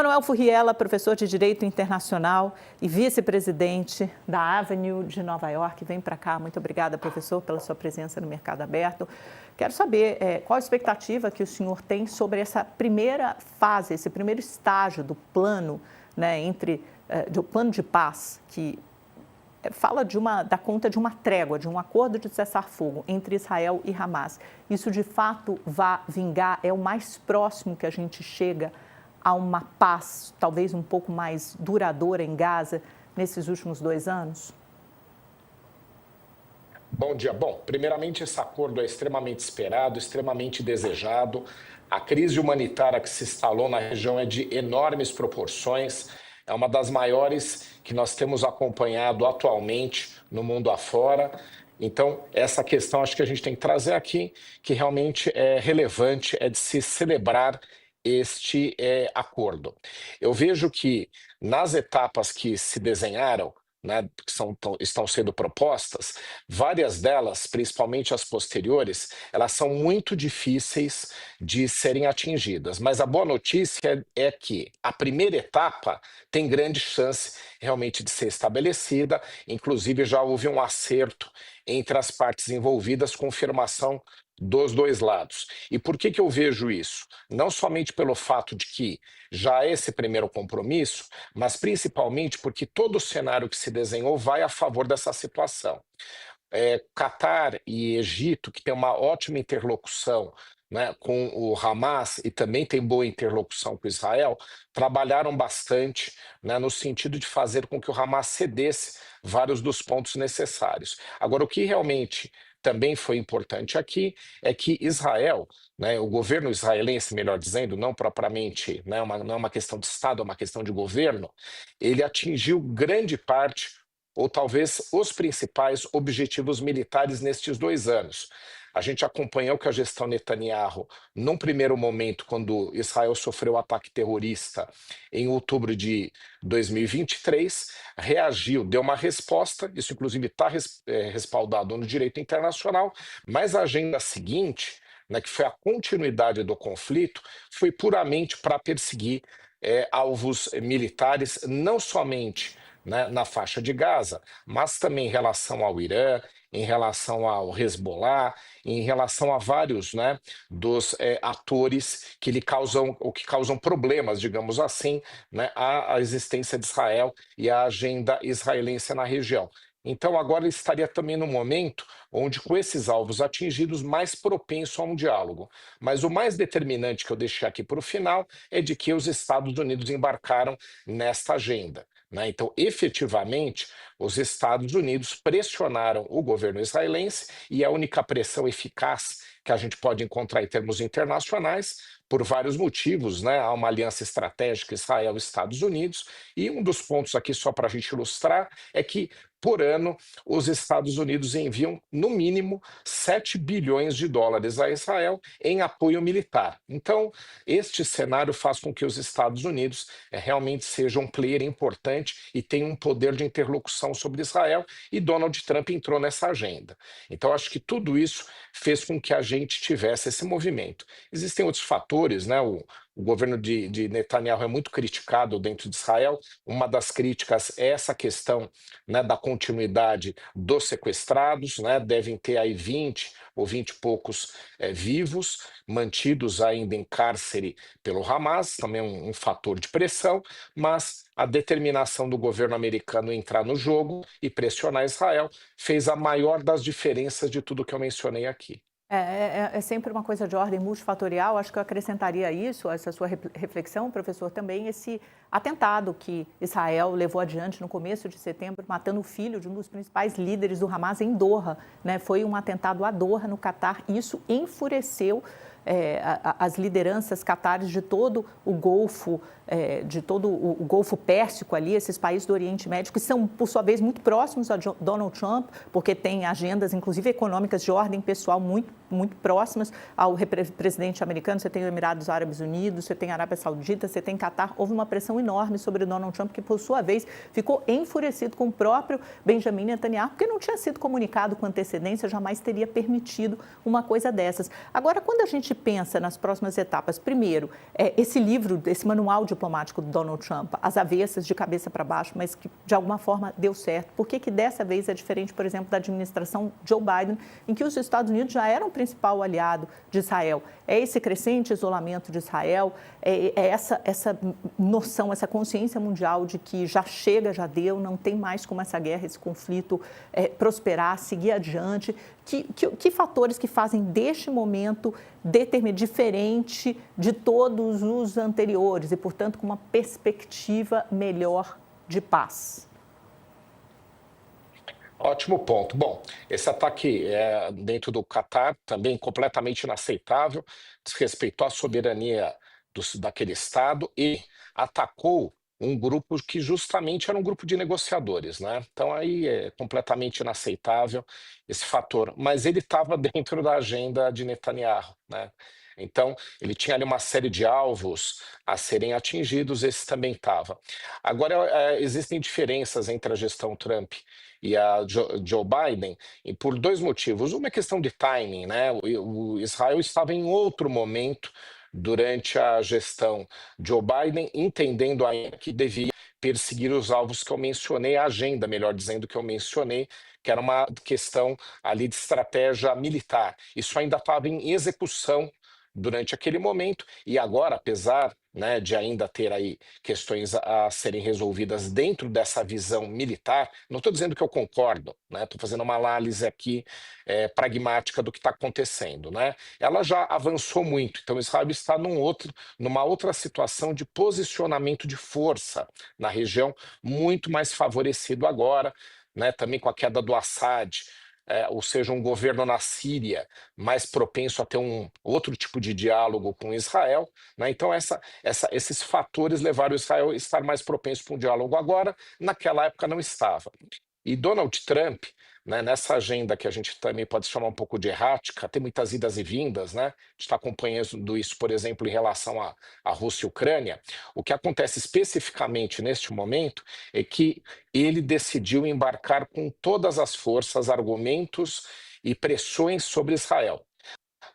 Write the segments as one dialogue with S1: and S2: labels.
S1: Manuel Furriela, professor de Direito Internacional e vice-presidente da Avenue de Nova York. Vem para cá. Muito obrigada, professor, pela sua presença no Mercado Aberto. Quero saber qual a expectativa que o senhor tem sobre essa primeira fase, esse primeiro estágio do plano, né, do plano de paz, que fala da conta de uma trégua, de um acordo de cessar-fogo entre Israel e Hamas. Isso, de fato, vai vingar? É o mais próximo que a gente chega a uma paz, talvez um pouco mais duradoura em Gaza, nesses últimos 2 anos?
S2: Bom dia. Bom, primeiramente, esse acordo é extremamente esperado, extremamente desejado. A crise humanitária que se instalou na região é de enormes proporções. É uma das maiores que nós temos acompanhado atualmente no mundo afora. Então, essa questão acho que a gente tem que trazer aqui, que realmente é relevante, é de se celebrar este acordo. Eu vejo que nas etapas que se desenharam, né, que estão sendo propostas, várias delas, principalmente as posteriores, elas são muito difíceis de serem atingidas. Mas a boa notícia é que a primeira etapa tem grande chance realmente de ser estabelecida, inclusive já houve um acerto entre as partes envolvidas, confirmação dos dois lados. E por que eu vejo isso? Não somente pelo fato de que já é esse primeiro compromisso, mas principalmente porque todo o cenário que se desenhou vai a favor dessa situação. Catar e Egito, que tem uma ótima interlocução, né, com o Hamas e também tem boa interlocução com Israel, trabalharam bastante, né, no sentido de fazer com que o Hamas cedesse vários dos pontos necessários. Agora, o que realmente também foi importante aqui é que Israel, né, o governo israelense, melhor dizendo, não propriamente, né, não é uma questão de Estado, é uma questão de governo, ele atingiu grande parte ou talvez os principais objetivos militares nestes 2 anos. A gente acompanhou que a gestão Netanyahu, num primeiro momento, quando Israel sofreu o ataque terrorista em outubro de 2023, reagiu, deu uma resposta, isso inclusive está respaldado no direito internacional, mas a agenda seguinte, né, que foi a continuidade do conflito, foi puramente para perseguir alvos militares, não somente, né, na faixa de Gaza, mas também em relação ao Irã, em relação ao Hezbollah, em relação a vários, né, dos atores que que causam problemas, digamos assim, né, à existência de Israel e à agenda israelense na região. Então, agora ele estaria também no momento onde, com esses alvos atingidos, mais propenso a um diálogo. Mas o mais determinante que eu deixei aqui para o final é de que os Estados Unidos embarcaram nesta agenda, né? Então, efetivamente, os Estados Unidos pressionaram o governo israelense e a única pressão eficaz que a gente pode encontrar em termos internacionais, por vários motivos, né? Há uma aliança estratégica Israel-Estados Unidos, e um dos pontos aqui, só para a gente ilustrar, é que, por ano, os Estados Unidos enviam, no mínimo, 7 bilhões de dólares a Israel em apoio militar. Então, este cenário faz com que os Estados Unidos realmente sejam um player importante e tenham um poder de interlocução sobre Israel, e Donald Trump entrou nessa agenda. Então, acho que tudo isso fez com que a gente tivesse esse movimento. Existem outros fatores, né? O governo de Netanyahu é muito criticado dentro de Israel. Uma das críticas é essa questão, né, da continuidade dos sequestrados, né? Devem ter aí 20 ou 20 e poucos vivos, mantidos ainda em cárcere pelo Hamas, também um fator de pressão, mas a determinação do governo americano entrar no jogo e pressionar Israel fez a maior das diferenças de tudo que eu mencionei aqui.
S1: É sempre uma coisa de ordem multifatorial. Acho que eu acrescentaria isso, essa sua reflexão, professor, também esse atentado que Israel levou adiante no começo de setembro, matando o filho de um dos principais líderes do Hamas em Doha, né? Foi um atentado a Doha, no Catar, e isso enfureceu as lideranças catares de todo o Golfo, de todo o Golfo Pérsico ali, esses países do Oriente Médio, que são, por sua vez, muito próximos a Donald Trump, porque têm agendas, inclusive econômicas, de ordem pessoal muito próximas ao presidente americano. Você tem os Emirados Árabes Unidos, você tem a Arábia Saudita, você tem Catar. Houve uma pressão enorme sobre Donald Trump, que, por sua vez, ficou enfurecido com o próprio Benjamin Netanyahu, porque não tinha sido comunicado com antecedência, jamais teria permitido uma coisa dessas. Agora, quando a gente pensa nas próximas etapas, primeiro, esse livro, esse manual de diplomático do Donald Trump, às avessas, de cabeça para baixo, mas que de alguma forma deu certo. Por que dessa vez é diferente, por exemplo, da administração Joe Biden, em que os Estados Unidos já eram o principal aliado de Israel? É esse crescente isolamento de Israel, é essa noção, essa consciência mundial de que já chega, já deu, não tem mais como essa guerra, esse conflito prosperar, seguir adiante. Que fatores que fazem deste momento diferente de todos os anteriores e, portanto, com uma perspectiva melhor de paz?
S2: Ótimo ponto. Bom, esse ataque dentro do Catar também completamente inaceitável, desrespeitou a soberania daquele Estado e atacou um grupo que justamente era um grupo de negociadores, né? Então aí é completamente inaceitável esse fator. Mas ele estava dentro da agenda de Netanyahu, né? Então ele tinha ali uma série de alvos a serem atingidos, esse também estava. Agora existem diferenças entre a gestão Trump e a Joe Biden, e por dois motivos. Uma é questão de timing, né? O Israel estava em outro momento durante a gestão Joe Biden, entendendo ainda que devia perseguir os alvos que eu mencionei, a agenda, melhor dizendo, que eu mencionei, que era uma questão ali de estratégia militar. Isso ainda estava em execução durante aquele momento, e agora, apesar, né, de ainda ter aí questões a serem resolvidas dentro dessa visão militar, não estou dizendo que eu concordo, né, estou fazendo uma análise aqui pragmática do que está acontecendo, né, ela já avançou muito, então Israel está numa outra situação de posicionamento de força na região, muito mais favorecido agora, né, também com a queda do Assad, ou seja, um governo na Síria mais propenso a ter um outro tipo de diálogo com Israel, né? Então esses fatores levaram Israel a estar mais propenso para um diálogo agora, naquela época não estava. E Donald Trump, né, nessa agenda que a gente também pode chamar um pouco de errática, tem muitas idas e vindas, né? A gente está acompanhando isso, por exemplo, em relação à Rússia e Ucrânia. O que acontece especificamente neste momento é que ele decidiu embarcar com todas as forças, argumentos e pressões sobre Israel.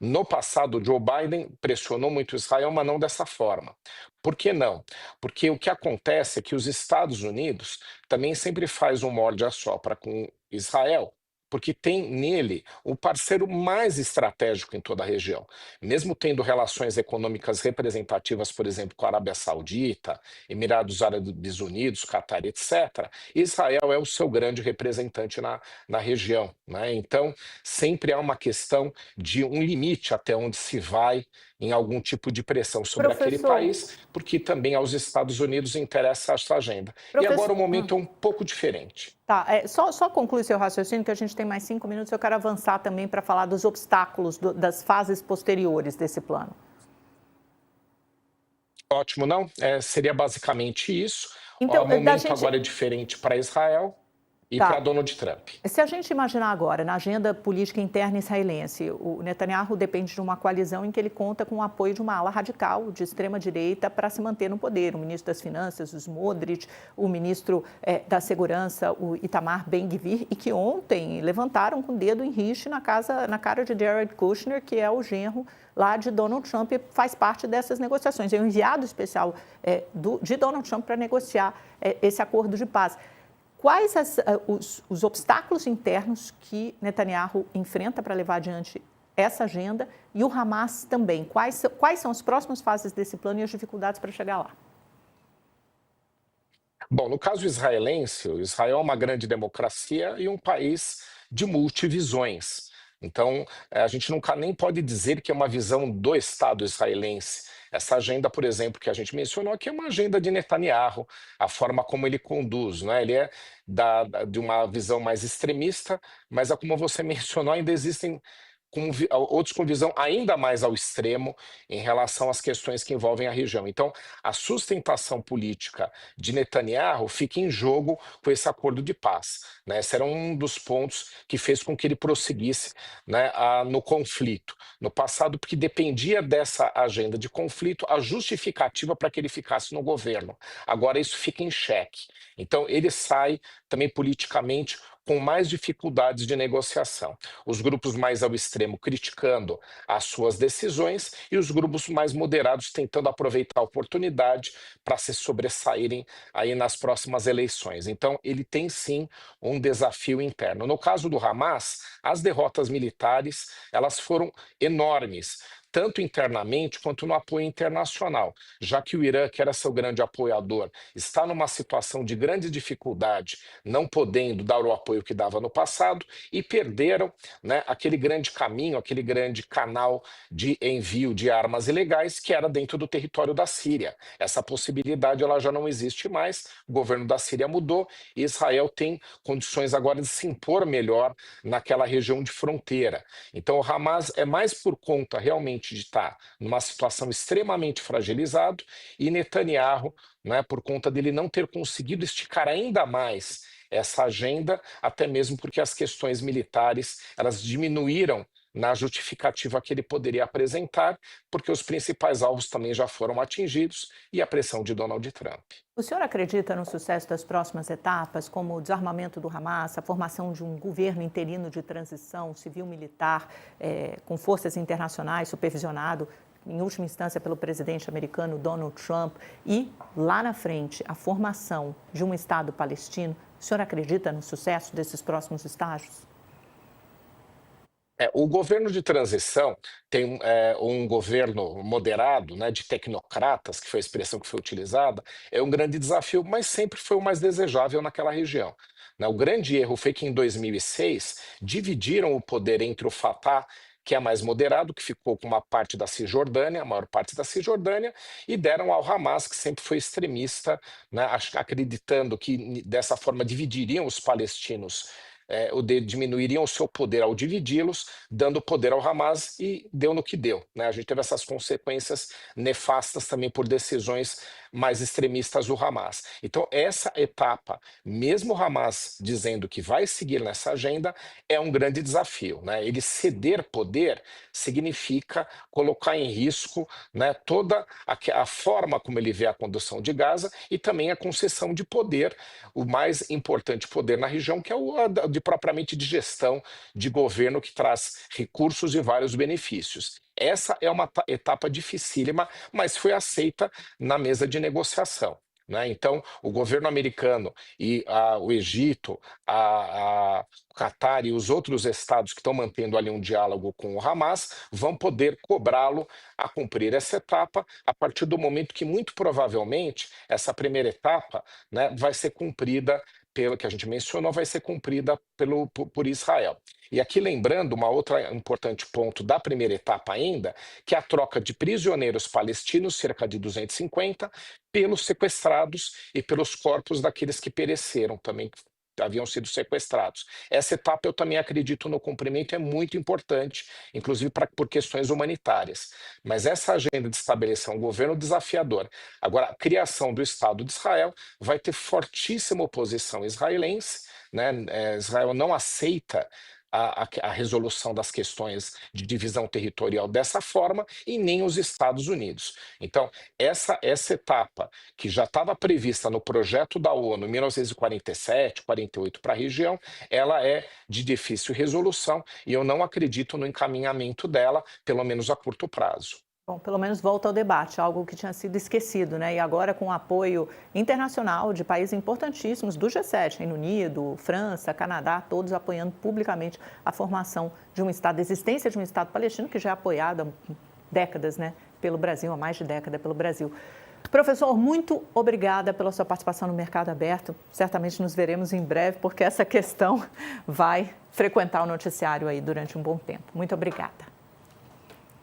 S2: No passado, Joe Biden pressionou muito Israel, mas não dessa forma. Por que não? Porque o que acontece é que os Estados Unidos também sempre faz um morde-a-sopra com Israel, porque tem nele o parceiro mais estratégico em toda a região. Mesmo tendo relações econômicas representativas, por exemplo, com a Arábia Saudita, Emirados Árabes Unidos, Catar, etc., Israel é o seu grande representante na região, né? Então, sempre há uma questão de um limite até onde se vai em algum tipo de pressão sobre aquele
S1: Professor,
S2: país, porque também aos Estados Unidos interessa essa agenda. E agora o
S1: professor,
S2: momento é um pouco diferente.
S1: tá, só conclui seu raciocínio, que a gente tem mais 5 minutos. Eu quero avançar também para falar dos obstáculos, das fases posteriores desse plano.
S2: Ótimo, não? Seria basicamente isso. O
S1: Então, da
S2: momento
S1: gente.
S2: agora é diferente para Israel e para
S1: Tá.
S2: Donald Trump.
S1: Se a gente imaginar agora, na agenda política interna israelense, o Netanyahu depende de uma coalizão em que ele conta com o apoio de uma ala radical de extrema-direita para se manter no poder. O ministro das Finanças, o Smotrich, o ministro da Segurança, o Itamar Ben-Gvir, e que ontem levantaram com o dedo em riste na cara de Jared Kushner, que é o genro lá de Donald Trump, e faz parte dessas negociações. É um enviado especial de Donald Trump para negociar esse acordo de paz. Quais os obstáculos internos que Netanyahu enfrenta para levar adiante essa agenda, e o Hamas também? Quais são as próximas fases desse plano e as dificuldades para chegar lá?
S2: Bom, no caso israelense, o Israel é uma grande democracia e um país de multivisões. Então, a gente nunca nem pode dizer que é uma visão do Estado israelense. Essa agenda, por exemplo, que a gente mencionou aqui, é uma agenda de Netanyahu, a forma como ele conduz, né? Ele é de uma visão mais extremista, mas, como você mencionou, ainda existem outros com visão ainda mais ao extremo em relação às questões que envolvem a região. Então, a sustentação política de Netanyahu fica em jogo com esse acordo de paz, né? Esse era um dos pontos que fez com que ele prosseguisse, né, no conflito. No passado, porque dependia dessa agenda de conflito a justificativa para que ele ficasse no governo. Agora isso fica em xeque. Então, ele sai também politicamente com mais dificuldades de negociação. Os grupos mais ao extremo criticando as suas decisões e os grupos mais moderados tentando aproveitar a oportunidade para se sobressaírem aí nas próximas eleições. Então, ele tem sim um desafio interno. No caso do Hamas, as derrotas militares, elas foram enormes, tanto internamente quanto no apoio internacional, já que o Irã, que era seu grande apoiador, está numa situação de grande dificuldade, não podendo dar o apoio que dava no passado, e perderam, né, aquele grande caminho, aquele grande canal de envio de armas ilegais que era dentro do território da Síria. Essa possibilidade ela já não existe mais, o governo da Síria mudou e Israel tem condições agora de se impor melhor naquela região de fronteira. Então o Hamas é mais por conta realmente de estar numa situação extremamente fragilizado e Netanyahu, né, por conta dele não ter conseguido esticar ainda mais essa agenda, até mesmo porque as questões militares elas diminuíram na justificativa que ele poderia apresentar, porque os principais alvos também já foram atingidos e a pressão de Donald Trump.
S1: O senhor acredita no sucesso das próximas etapas, como o desarmamento do Hamas, a formação de um governo interino de transição civil-militar com forças internacionais, supervisionado, em última instância, pelo presidente americano Donald Trump, e, lá na frente, a formação de um Estado palestino? O senhor acredita no sucesso desses próximos estágios?
S2: O governo de transição tem um governo moderado, né, de tecnocratas, que foi a expressão que foi utilizada, é um grande desafio, mas sempre foi o mais desejável naquela região. Né? O grande erro foi que em 2006 dividiram o poder entre o Fatah, que é mais moderado, que ficou com uma parte da Cisjordânia, a maior parte da Cisjordânia, e deram ao Hamas, que sempre foi extremista, né, acreditando que dessa forma dividiriam os palestinos, diminuiriam o seu poder ao dividi-los, dando poder ao Hamas, e deu no que deu. Né? A gente teve essas consequências nefastas também por decisões mais extremistas do Hamas. Então, essa etapa, mesmo o Hamas dizendo que vai seguir nessa agenda, é um grande desafio. Né? Ele ceder poder significa colocar em risco, né, toda a forma como ele vê a condução de Gaza e também a concessão de poder, o mais importante poder na região, que é o propriamente de gestão de governo, que traz recursos e vários benefícios. Essa é uma etapa dificílima, mas foi aceita na mesa de negociação. Né? Então, o governo americano e o Egito, o Catar e os outros estados que estão mantendo ali um diálogo com o Hamas vão poder cobrá-lo a cumprir essa etapa a partir do momento que, muito provavelmente, essa primeira etapa, né, vai ser cumprida pelo que a gente mencionou, vai ser cumprida por Israel. E aqui lembrando uma outra importante ponto da primeira etapa ainda, que é a troca de prisioneiros palestinos, cerca de 250, pelos sequestrados e pelos corpos daqueles que pereceram também, haviam sido sequestrados. Essa etapa eu também acredito no cumprimento, é muito importante, inclusive por questões humanitárias. Mas essa agenda de estabelecer um governo desafiador, agora a criação do Estado de Israel vai ter fortíssima oposição israelense, né? Israel não aceita a resolução das questões de divisão territorial dessa forma e nem os Estados Unidos. Então, essa etapa que já estava prevista no projeto da ONU em 1947, 48 para a região, ela é de difícil resolução e eu não acredito no encaminhamento dela, pelo menos a curto prazo.
S1: Bom, pelo menos volta ao debate, algo que tinha sido esquecido, né? E agora com o apoio internacional de países importantíssimos do G7, Reino Unido, França, Canadá, todos apoiando publicamente a formação de um Estado, a existência de um Estado palestino que já é apoiado há décadas, né, pelo Brasil, há mais de década pelo Brasil. Professor, muito obrigada pela sua participação no Mercado Aberto. Certamente nos veremos em breve, porque essa questão vai frequentar o noticiário aí durante um bom tempo. Muito obrigada.